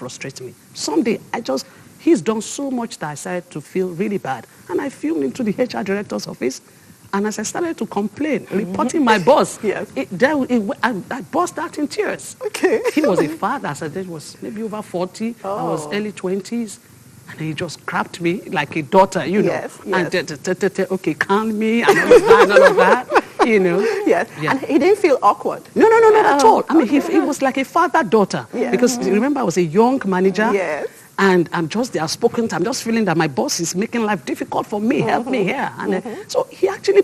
frustrate me. Someday, he's done so much that I started to feel really bad. And I flew into the HR director's office. And as I started to complain, reporting my boss, I burst out in tears. Okay. He was a father. As I said, he was maybe over 40. I was early 20s. And he just grabbed me like a daughter, you know. Yes. And okay, calm me, and all of that, you know. Yes. Yeah. And he didn't feel awkward. No, not at all. I mean, he was like a father-daughter. Yeah. Because remember, I was a young manager. Yes. And I'm just there spoken to. I'm just feeling that my boss is making life difficult for me. Help me here. And so he actually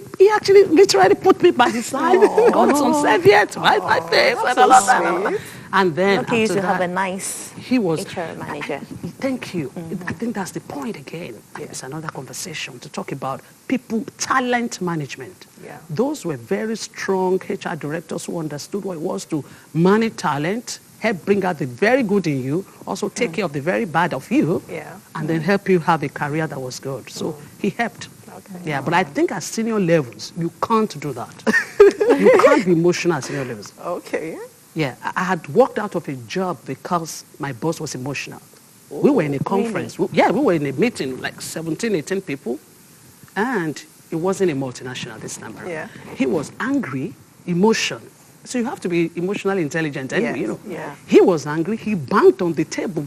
literally put me by his side, got some serviette, wiped my face, and all of that. And then Lucky you to have a nice HR manager. Thank you. I think that's the point again. It's another conversation to talk about people, talent management. Yeah. Those were very strong HR directors who understood what it was to manage talent, help bring out the very good in you, also take care of the very bad of you, and then help you have a career that was good. So he helped. Okay. Yeah, but I think at senior levels, you can't do that. You can't be emotional at senior levels. Okay. Yeah, I had walked out of a job because my boss was emotional. We were in a conference. Really? We were in a meeting, like 17, 18 people, and it wasn't a multinational this time around. Yeah. He was angry, emotion. So you have to be emotionally intelligent anyway, you know. Yeah. He was angry. He banged on the table,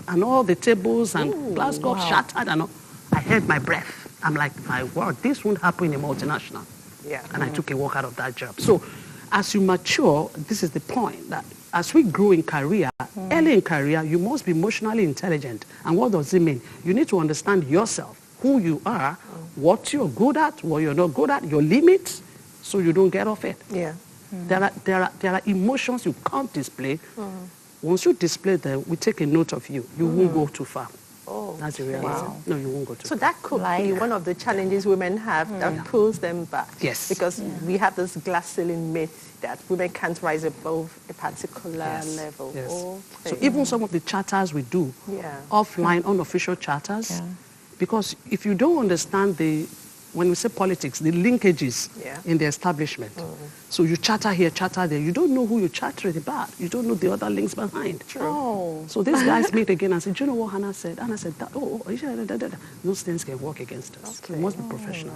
and all the tables and glass got shattered, and all. I held my breath. I'm like, my word, this won't happen in a multinational. Yeah. And I took a walk out of that job. So as you mature, this is the point, that as we grow in career, early in career, you must be emotionally intelligent. And what does it mean? You need to understand yourself, who you are, what you're good at, what you're not good at, your limits, so you don't get off it. Yeah. There are emotions you can't display. Once you display them, we take a note of you. You won't go too far. Oh, that's the reality. Wow. No, you won't go too so far. that could be one of the challenges women have that pulls them back. Yes. Because we have this glass ceiling myth that women can't rise above a particular level. Yes. Okay. So even some of the charters we do, offline, unofficial charters, because if you don't understand when we say politics, the linkages in the establishment. So you charter here, charter there. You don't know who you're chartering about. You don't know the other links behind. True. Oh. So these guys meet again and say, do you know what Hannah said? Hannah said, those things can work against us. Okay. You must be professional.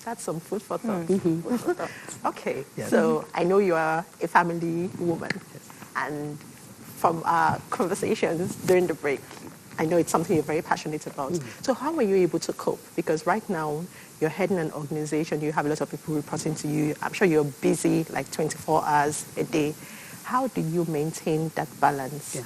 That's some food for thought. Food for thought. Okay, so I know you are a family woman. Yes. And from our conversations during the break, I know it's something you're very passionate about. So how were you able to cope? Because right now, you're heading an organization, you have a lot of people reporting to you. I'm sure you're busy like 24 hours a day. How do you maintain that balance? Yeah.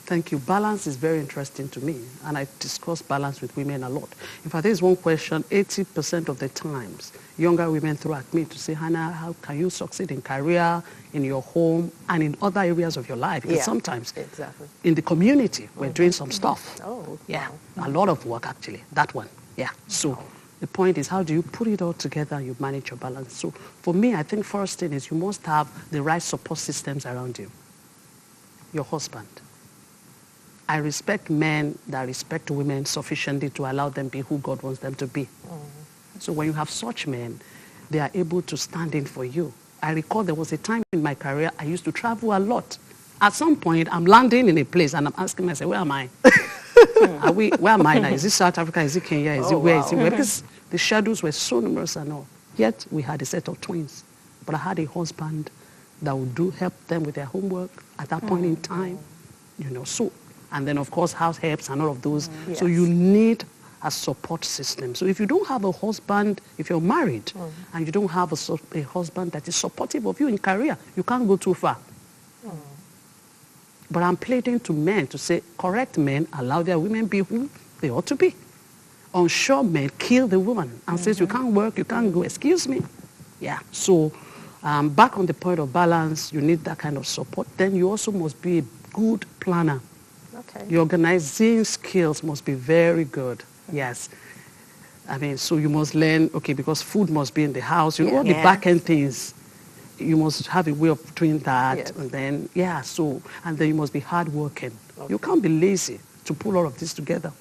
Thank you. Balance is very interesting to me, and I discuss balance with women a lot. In fact, there's one question 80% of the times younger women throw at me to say, Hannah, how can you succeed in career, in your home, and in other areas of your life? Because sometimes in the community, we're doing some stuff. Oh, yeah, a lot of work actually, that one. Yeah, so the point is, how do you put it all together and you manage your balance? So for me, I think first thing is you must have the right support systems around you. Your husband. I respect men that respect women sufficiently to allow them be who God wants them to be. So when you have such men, they are able to stand in for you. I recall there was a time in my career I used to travel a lot. At some point, I'm landing in a place and I'm asking myself, where am I? Where am I now? Is it South Africa? Is it Kenya? Is it where? Is it where? Because the shadows were so numerous and all. Yet we had a set of twins. But I had a husband that would help them with their homework at that point in time. You know, so, and then of course house helps and all of those. So you need a support system. So if you don't have a husband, if you're married and you don't have a husband that is supportive of you in career, you can't go too far. But I'm pleading to men to say, correct men, allow their women be who they ought to be. Unsure men kill the woman and says, you can't work, you can't go, excuse me. Yeah, so back on the point of balance, you need that kind of support. Then you also must be a good planner. Okay. Your organizing skills must be very good. Yes. I mean, so you must learn, okay, because food must be in the house, you know, all the back-end things. You must have a way of doing that. And then, and then you must be hardworking. You can't be lazy to pull all of this together.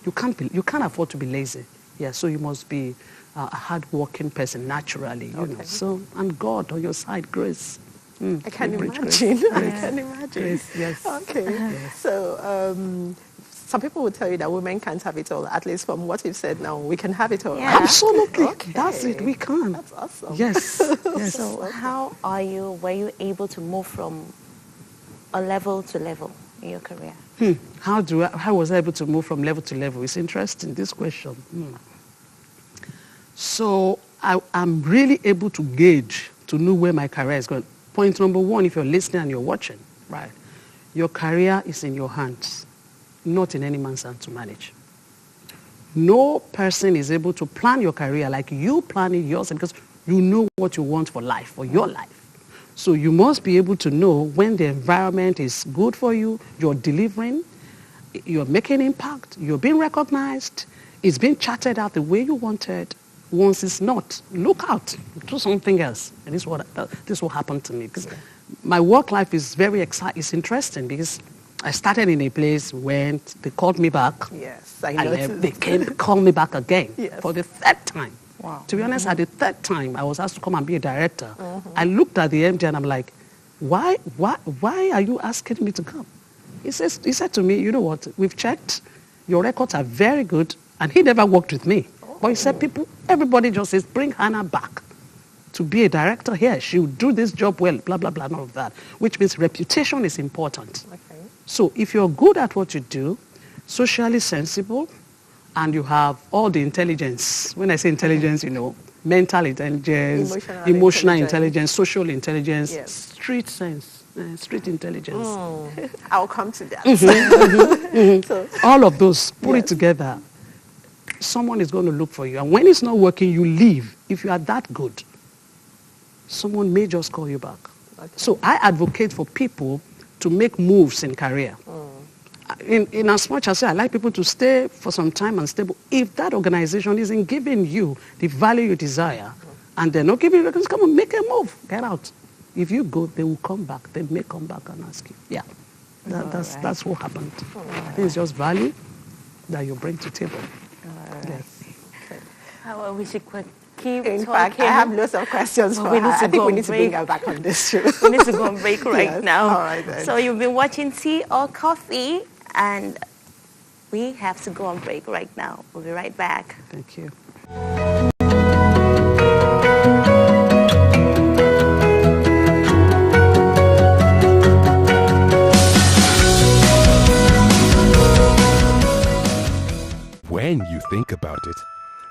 You can't afford to be lazy. Yeah, so you must be a hardworking person naturally, you know. So, and God on your side, grace. I can imagine. I can imagine. Yes. Okay. Yes. So some people will tell you that women can't have it all. At least from what you've said now, we can have it all. Yeah. Absolutely. Okay. That's it. We can. That's awesome. Yes. Yes. So how were you able to move from a level to level in your career? How was I able to move from level to level? It's interesting, this question. So I'm really able to gauge, to know where my career is going. Point number one, if you're listening and you're watching, right, your career is in your hands, not in any man's hand to manage. No person is able to plan your career like you plan it yourself, because you know what you want for life, for your life. So you must be able to know when the environment is good for you, you're delivering, you're making impact, you're being recognized, it's being charted out the way you wanted. Once it's not, look out, do something else. And this is what happened to me. Because my work life is very exciting. It's interesting because I started in a place when they called me back. Yes, I know. They called me back again for the third time. Wow. To be honest, at the third time, I was asked to come and be a director. I looked at the MD and I'm like, why are you asking me to come? He said to me, you know what, we've checked, your records are very good, and he never worked with me. But he said, everybody just says, bring Hannah back to be a director here. She will do this job well, blah, blah, blah, and all of that, which means reputation is important. Okay. So if you're good at what you do, socially sensible, and you have all the intelligence, when I say intelligence, mental intelligence, emotional intelligence, social intelligence, street sense, street intelligence. I'll come to that. So, all of those, put it together. Someone is going to look for you. And when it's not working, you leave. If you are that good, someone may just call you back. Okay. So I advocate for people to make moves in career. In as much as I like people to stay for some time and stable, if that organization isn't giving you the value you desire, and they're not giving you, come on, make a move, get out. If you go, they will come back. They may come back and ask you. Yeah, that's what happened. I think it's just value that you bring to table. Yes. Well, we should keep in talking. fact, I have lots of questions for her. I think we need to bring her back on this show. We need to go on break right now. All right, then. So you've been watching Tea or Coffee, and we have to go on break right now. We'll be right back. Thank you. When you think about it,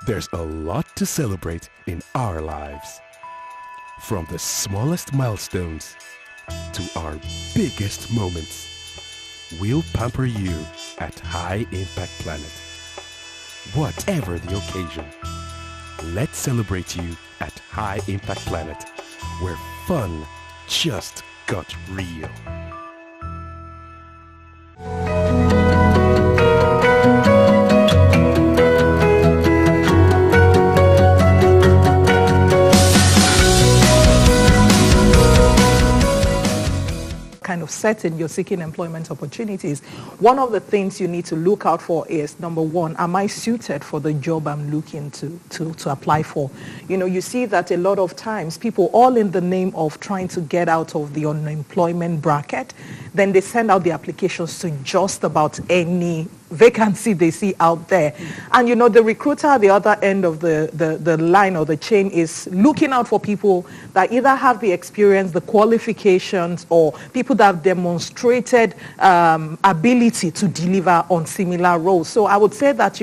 there's a lot to celebrate in our lives. From the smallest milestones to our biggest moments, we'll pamper you at High Impact Planet. Whatever the occasion, let's celebrate you at High Impact Planet, where fun just got real. Kind of setting you're seeking employment opportunities, one of the things you need to look out for is, number one, am I suited for the job I'm looking to apply for? You see that a lot of times people, all in the name of trying to get out of the unemployment bracket, then they send out the applications to just about any vacancy they see out there. And the recruiter at the other end of the line or the chain is looking out for people that either have the experience, the qualifications, or people that have demonstrated ability to deliver on similar roles. So I would say that,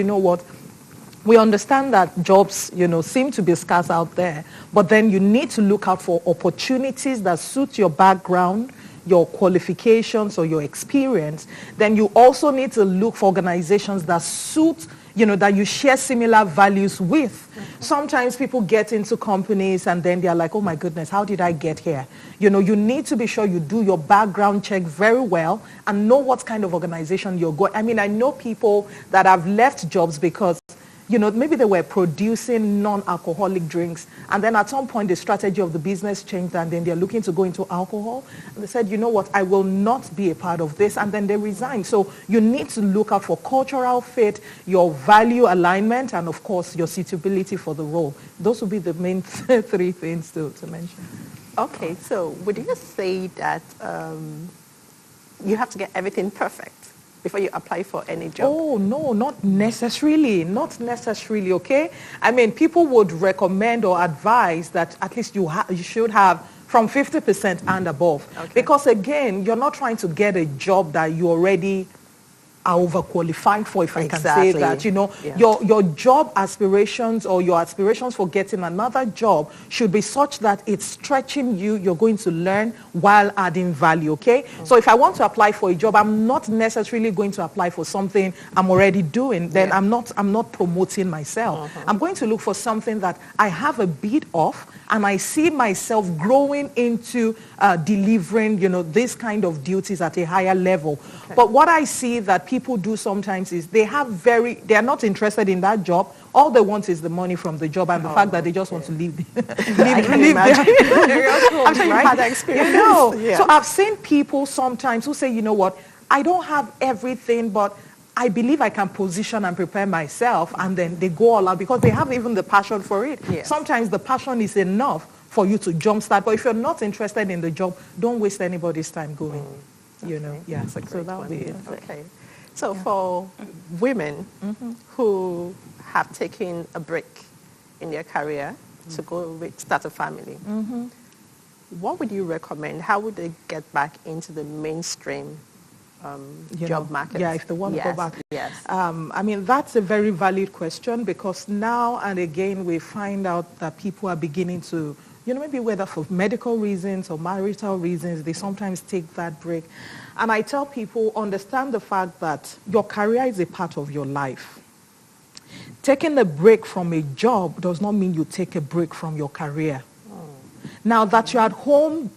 we understand that jobs, seem to be scarce out there, but then you need to look out for opportunities that suit your background, your qualifications, or your experience. Then you also need to look for organizations that suit, that you share similar values with. Sometimes people get into companies and then they're like, oh my goodness, how did I get here? You need to be sure you do your background check very well and know what kind of organization you're going. I mean, I know people that have left jobs because maybe they were producing non-alcoholic drinks, and then at some point the strategy of the business changed, and then they're looking to go into alcohol. And they said, you know what, I will not be a part of this, and then they resigned. So you need to look out for cultural fit, your value alignment, and of course your suitability for the role. Those would be the main three things to mention. Okay, so would you say that you have to get everything perfect before you apply for any job? Oh, no, not necessarily. Not necessarily, okay? I mean, people would recommend or advise that at least you should have from 50% and above. Okay. Because again, you're not trying to get a job that you already are overqualified for, if I can say Exactly. that. You know, Yeah. your job aspirations or your aspirations for getting another job should be such that it's stretching you, you're going to learn while adding value, okay? So if I want to apply for a job, I'm not necessarily going to apply for something I'm already doing. Then Yeah. I'm not promoting myself. I'm going to look for something that I have a bit of and I see myself growing into delivering, you know, this kind of duties at a higher level. Okay. But what I see that people do sometimes is they are not interested in that job. All they want is the money from the job and the fact that they just want to leave, leave imagine. I'm sure you right? had that experience. You know, Yeah. so I've seen people sometimes who say, you know what, I don't have everything, but I believe I can position and prepare myself, and then they go all out because they have even the passion for it. Yes. Sometimes the passion is enough for you to jumpstart, but if you're not interested in the job, don't waste anybody's time going. You know, yeah. That's a So great that'll one. be it. Okay. So for women who have taken a break in their career to go start a family, what would you recommend? How would they get back into the mainstream You job know, market? Yeah, if they want to go Yes, back. Yes. I mean, that's a very valid question because now and again we find out that people are beginning to, you know, maybe whether for medical reasons or marital reasons, they sometimes take that break. And I tell people, understand the fact that your career is a part of your life. Taking a break from a job does not mean you take a break from your career. Now that you're at home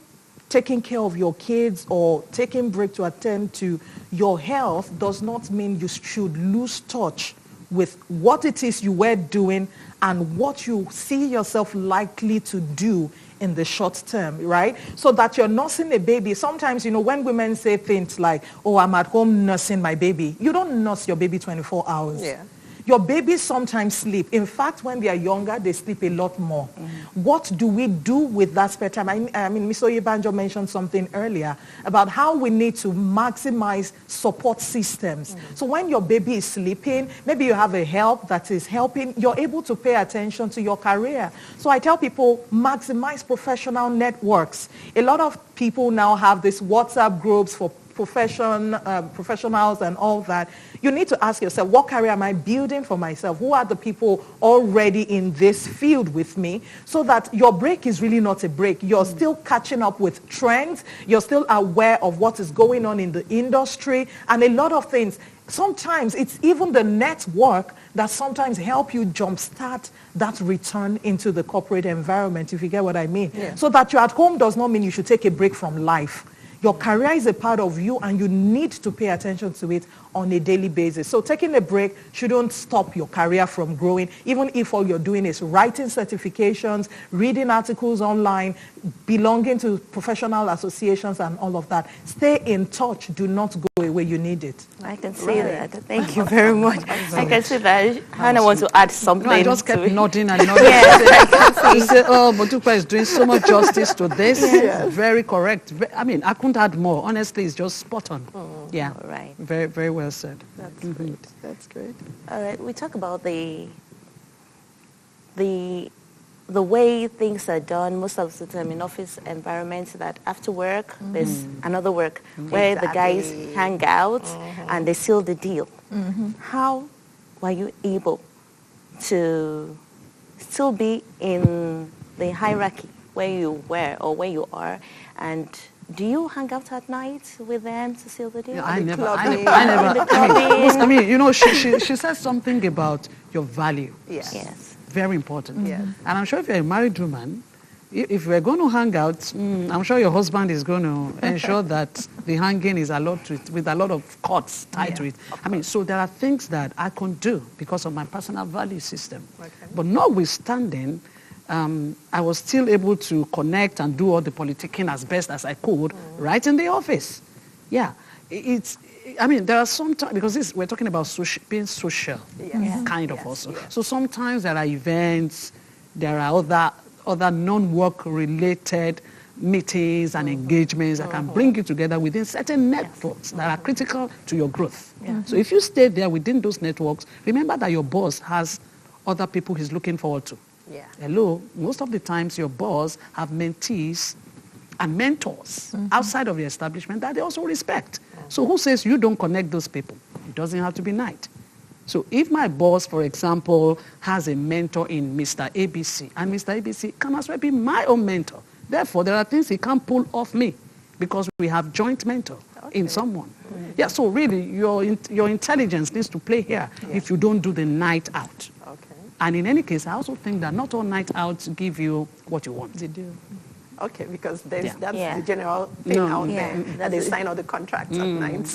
taking care of your kids or taking break to attend to your health does not mean you should lose touch with what it is you were doing and what you see yourself likely to do in the short term, right? So that you're nursing a baby. Sometimes, you know, when women say things like, oh, I'm at home nursing my baby, you don't nurse your baby 24 hours. Yeah. Your babies sometimes sleep. In fact, when they are younger, they sleep a lot more. What do we do with that spare time? I mean, Ms. Oyebanjo mentioned something earlier about how we need to maximize support systems. So when your baby is sleeping, maybe you have a help that is helping, you're able to pay attention to your career. So I tell people, maximize professional networks. A lot of people now have these WhatsApp groups for professionals and all that. You need to ask yourself, what career am I building for myself? Who are the people already in this field with me? So that your break is really not a break. You're still catching up with trends. You're still aware of what is going on in the industry and a lot of things. Sometimes it's even the network that sometimes help you jumpstart that return into the corporate environment, if you get what I mean. Yeah. So that you're at home does not mean you should take a break from life. Your career is a part of you and you need to pay attention to it on a daily basis. So taking a break shouldn't stop your career from growing, even if all you're doing is writing certifications, reading articles online, belonging to professional associations and all of that. Stay in touch. Do not go away. You need it. I can see that. Thank you very much. I can see that. Hannah wants to add something. No, I just to kept it. nodding and nodding. She said, oh, Motukwa is doing so much justice to this. Yes. Very correct. I mean, I couldn't add more. Honestly, it's just spot on. Yeah. All right. Very, very well said. That's great. That's great. All right. We talk about the way things are done most of the time in office environments, that after work there's another work where the guys Exactly. hang out and they seal the deal. How were you able to still be in the hierarchy where you were or where you are, and do you hang out at night with them to seal the deal? Yeah, I never, clubbing. I mean, you know, she said something about your value. Yes. Yes. Very important. Yes. And I'm sure if you're a married woman, if we're going to hang out, I'm sure your husband is going to ensure that the hanging is with a lot of cords tied to it. I mean, so there are things that I can do because of my personal value system. Okay. But notwithstanding, I was still able to connect and do all the politicking as best as I could right in the office. Yeah. I mean, there are some times, because we're talking about being social, Yes. kind of Yes, also. yes. So sometimes there are events, there are other non-work related meetings and engagements that can bring you together within certain networks that are critical to your growth. So if you stay there within those networks, remember that your boss has other people he's looking forward to. Yeah. Hello, most of the times your boss have mentees and mentors outside of the establishment that they also respect. So who says you don't connect those people? It doesn't have to be night. So if my boss, for example, has a mentor in Mr. ABC, and Mr. ABC can as well be my own mentor. Therefore, there are things he can't pull off me because we have joint mentor in someone. Yeah, so really, your intelligence needs to play here if you don't do the night out. Okay. And in any case, I also think that not all night outs give you what you want. They do. Okay, because that's Yeah. the general thing out Yeah. there, that they sign all the contracts at night.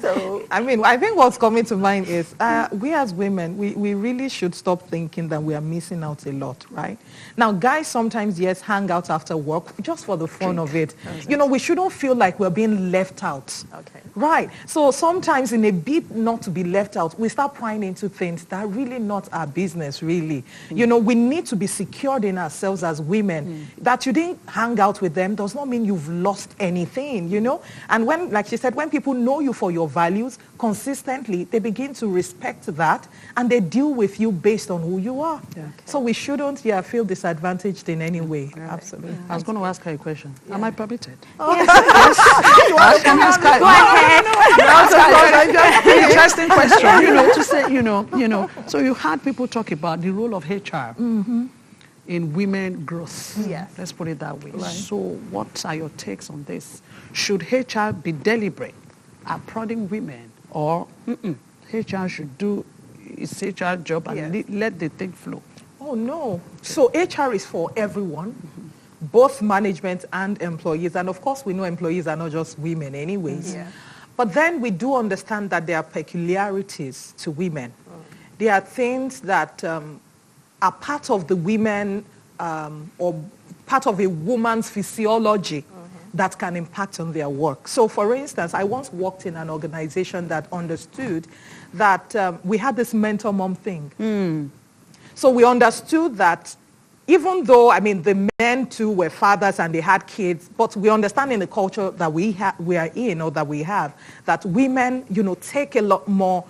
So, I mean, I think what's coming to mind is we as women, we really should stop thinking that we are missing out a lot, right? Now, guys sometimes, yes, hang out after work just for the fun of it. You know, we shouldn't feel like we're being left out. Okay. Right. So sometimes in a bid not to be left out, we start prying into things that are really not our business, really. You know, we need to be secured in ourselves as women. That you didn't hang out with them does not mean you've lost anything, you know? And when, like she said, when people know you for your values consistently, they begin to respect that and they deal with you based on who you are. So we shouldn't, feel disadvantaged in any way. Absolutely. I was going to ask her a question. Am I permitted? Interesting question. To say, so you had people talk about the role of HR in women growth. Yes. Let's put it that way. Right. So what are your takes on this? Should HR be deliberate at prodding women, or HR should do its HR job and let the thing flow? Oh, no. So HR is for everyone, both management and employees. And of course, we know employees are not just women anyways. Yeah. But then we do understand that there are peculiarities to women. There are things that are part of the women or part of a woman's physiology that can impact on their work. So for instance, I once worked in an organization that understood that we had this mentor mom thing. So we understood that even though, I mean, the men too were fathers and they had kids, but we understand in the culture that we are in, or that we have, that women, take a lot more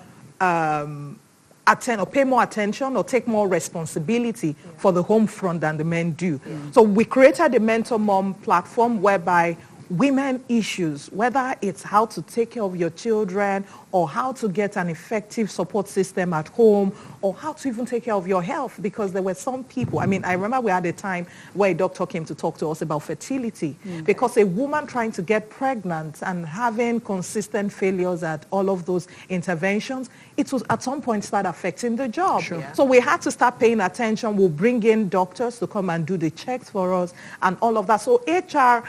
pay more attention or take more responsibility for the home front than the men do. So we created a Mentor Mom platform whereby women issues, whether it's how to take care of your children or how to get an effective support system at home or how to even take care of your health, because there were some people, I mean, I remember we had a time where a doctor came to talk to us about fertility because a woman trying to get pregnant and having consistent failures at all of those interventions, it was at some point start affecting the job. Sure. Yeah. So we had to start paying attention. We'll bring in doctors to come and do the checks for us and all of that. So HR,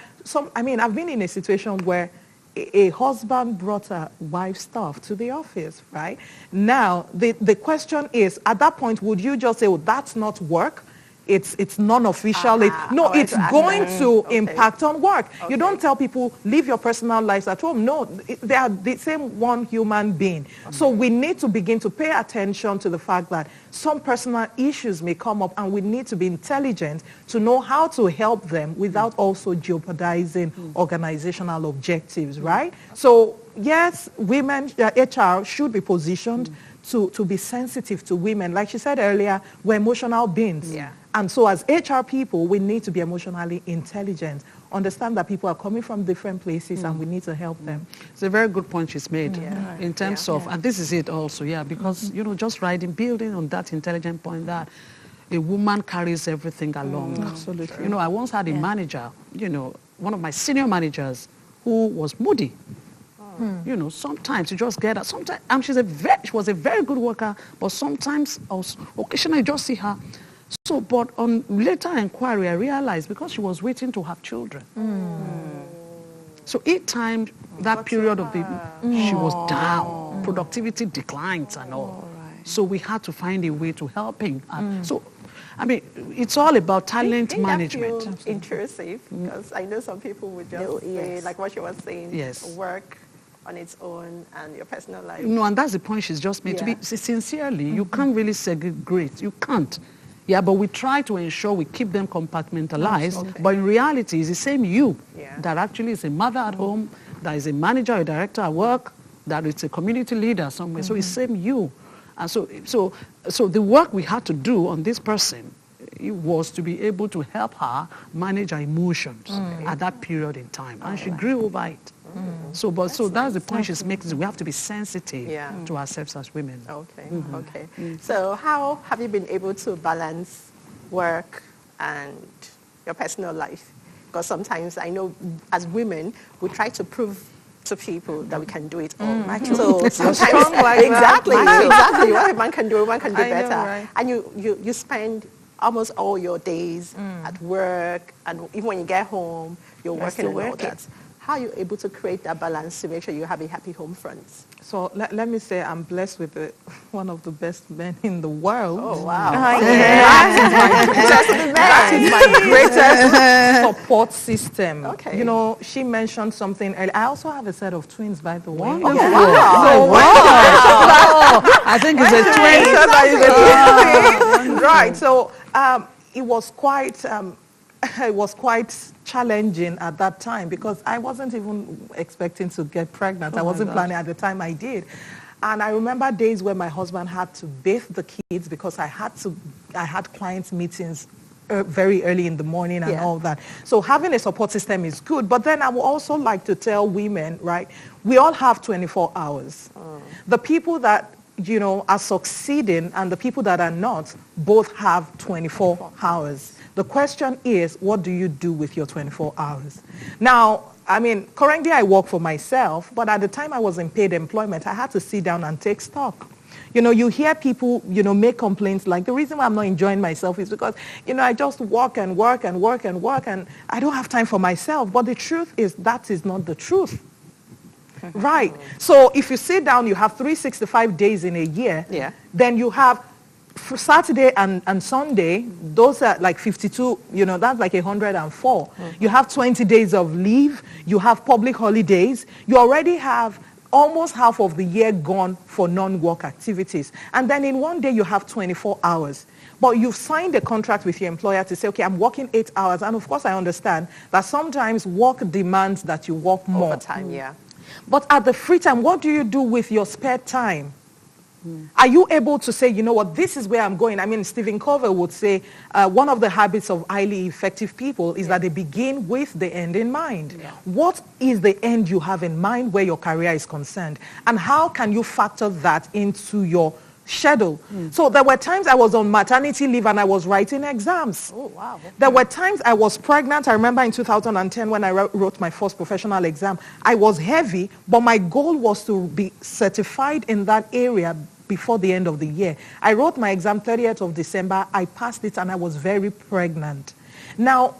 I've been in a situation where a husband brought a wife's stuff to the office, right? Now, the question is, at that point, would you just say, that's not work? It's non-official. It's going to impact on work. You don't tell people, leave your personal lives at home. No, they are the same one human being. So we need to begin to pay attention to the fact that some personal issues may come up and we need to be intelligent to know how to help them without also jeopardizing organizational objectives, right? So yes, women, HR should be positioned to be sensitive to women. Like she said earlier, we're emotional beings. Yeah. And so as HR people, we need to be emotionally intelligent, understand that people are coming from different places and we need to help them. It's a very good point she's made Yeah. in terms of, and this is it also, because, just building on that intelligent point that a woman carries everything along. Absolutely. I once had a manager, one of my senior managers who was moody. Sometimes you just get her. Sometimes, and she was a very good worker, but sometimes, occasionally, you just see her. So, but on later inquiry, I realized because she was waiting to have children. So each time that period of she was down, productivity declines and all. So we had to find a way to help him. So, it's all about talent management. That feel intrusive, because I know some people would just say, like what she was saying, work on its own and your personal life. No, and that's the point she's just made. To be sincerely, you can't really segregate. You can't. Yeah, but we try to ensure we keep them compartmentalized. Okay. But in reality, it's the same you Yeah. that actually is a mother at home, that is a manager or a director at work, that is a community leader somewhere. So it's same you. And so the work we had to do on this person, it was to be able to help her manage her emotions at that period in time. And she grew over it. So that's the point she's making. Is we have to be sensitive to ourselves as women. Okay, okay. So how have you been able to balance work and your personal life? Because sometimes I know as women, we try to prove to people that we can do it all. So sometimes, strong like that. exactly, exactly. What a man can do, a woman can do I know, better. right? And you spend almost all your days at work, and even when you get home, you're working still and all working. that. How are you able to create that balance to make sure you have a happy home front? So let me say I'm blessed with one of the best men in the world. Oh, wow. That is my greatest support system. Okay. You know, she mentioned something earlier. I also have a set of twins, by the way. Wonderful. So I think it's a twin. right. So it was quite it was quite challenging at that time because I wasn't even expecting to get pregnant. I wasn't planning at the time I did. And I remember days where my husband had to bathe the kids because I had clients meetings very early in the morning and all that. So having a support system is good. But then I would also like to tell women, right, we all have 24 hours. The people that, you know, are succeeding and the people that are not both have 24 hours. The question is, what do you do with your 24 hours? Now, I mean, currently I work for myself, but at the time I was in paid employment, I had to sit down and take stock. You know, you hear people, you know, make complaints like, the reason why I'm not enjoying myself is because, you know, I just work and work and work and work and I don't have time for myself. But the truth is that is not the truth. Right. So if you sit down, you have 365 days in a year. Then you have for Saturday and Sunday, those are like 52, you know, that's like 104. You have 20 days of leave. You have public holidays. You already have almost half of the year gone for non-work activities. And then in one day, you have 24 hours. But you've signed a contract with your employer to say, okay, I'm working 8 hours. And of course, I understand that sometimes work demands that you work more. Overtime, But at the free time, what do you do with your spare time? Are you able to say, you know what, this is where I'm going? I mean, Stephen Covey would say one of the habits of highly effective people is that they begin with the end in mind. What is the end you have in mind where your career is concerned? And how can you factor that into your schedule? So there were times I was on maternity leave and I was writing exams. Oh, wow. There were times I was pregnant. I remember in 2010 when I wrote my first professional exam, I was heavy, but my goal was to be certified in that area before the end of the year. I wrote my exam 30th of December. I passed it and I was very pregnant. Now,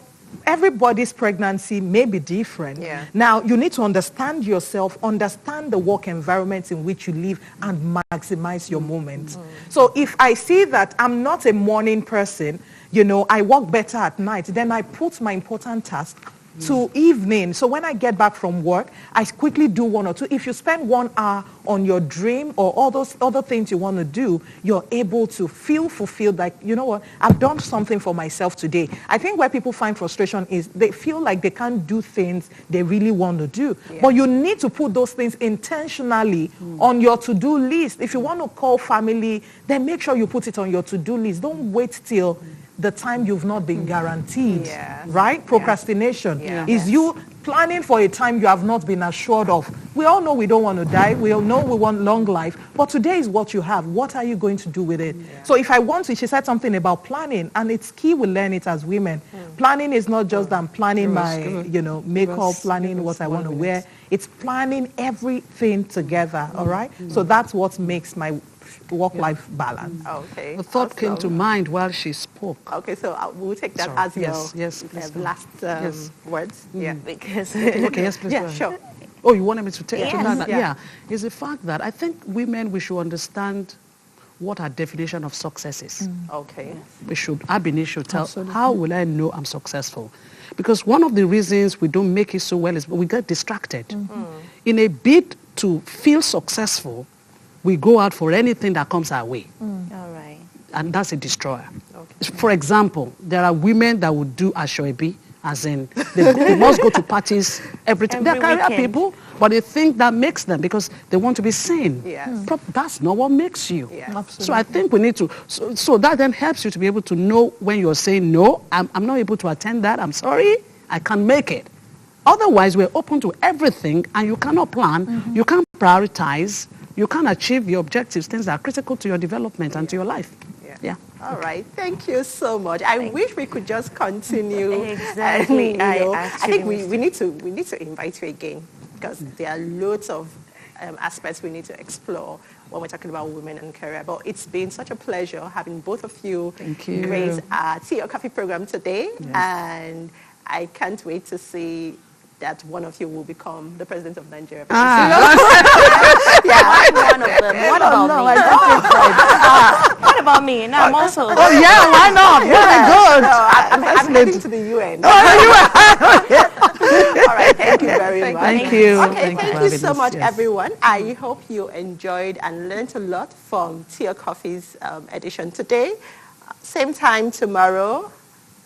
everybody's pregnancy may be different. Now, you need to understand yourself, understand the work environment in which you live, and maximize your moment. So if I see that I'm not a morning person, you know, I work better at night, then I put my important task to evening. So when I get back from work, I quickly do 1 or 2. If you spend 1 hour on your dream or all those other things you want to do, you're able to feel fulfilled, like, you know what, I've done something for myself today. I think where people find frustration is they feel like they can't do things they really want to do. But you need to put those things intentionally on your to-do list. If you want to call family, then make sure you put it on your to-do list. Don't wait till the time you've not been guaranteed, right? Procrastination is you planning for a time you have not been assured of. We all know we don't want to die. We all know we want long life. But today is what you have. What are you going to do with it? So if I want to, she said something about planning, and it's key we learn it as women. Planning is not just I'm planning my, you know, makeup, planning what I want to wear. It's planning everything together, all right? So that's what makes my work-life balance. Okay. The thought came to mind while she spoke. Okay, so we'll take that Sorry. as your please last words. Because Okay, yes, please. go ahead. Sure. Oh, you wanted me to take to Yes. that? Yeah. It's the fact that I think women, we should understand what our definition of success is. Okay. We should, ab initio, tell, how will I know I'm successful? Because one of the reasons we don't make it so well is we get distracted. In a bid to feel successful, we go out for anything that comes our way. all right. And that's a destroyer. For example, there are women that would do ashwabi, as in they must go to parties every time. They're career weekend. people, but they think that makes them because they want to be seen. Yes. That's not what makes you. Yes. Absolutely. So I think we need to, so that then helps you to be able to know when you're saying, no, I'm not able to attend that, I'm sorry, I can't make it. Otherwise, we're open to everything and you cannot plan, you can't prioritize, you can't achieve your objectives, things that are critical to your development and to your life. Yeah. All right. Thank you so much. I wish we could just continue. Exactly. And, I think we need to invite you again because there are loads of aspects we need to explore when we're talking about women and career. But it's been such a pleasure having both of you Thank you. grace our Tea or Coffee program today. And I can't wait to see that one of you will become the president of Nigeria. Yeah, I'm one of them. What about me? What about me? No, I'm also. Oh, yeah, why not? Very good. I'm heading to the UN. All right, thank you very much. Thank you. Okay, Thank you thank for you having so us, much, yes. everyone. I hope you enjoyed and learned a lot from Tea or Coffee's edition today. Same time tomorrow.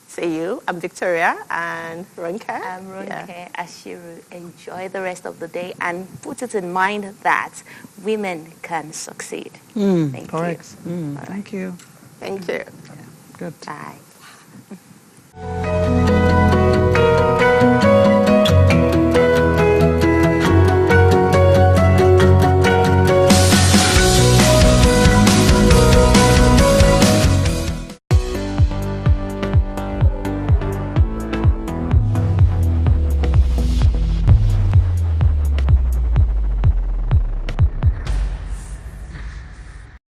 See you. I'm Victoria and Ronke. I'm Ronke Ashiru. Enjoy the rest of the day and put it in mind that women can succeed. Thank Correct. you. Thank you. Thank you. Good. Bye.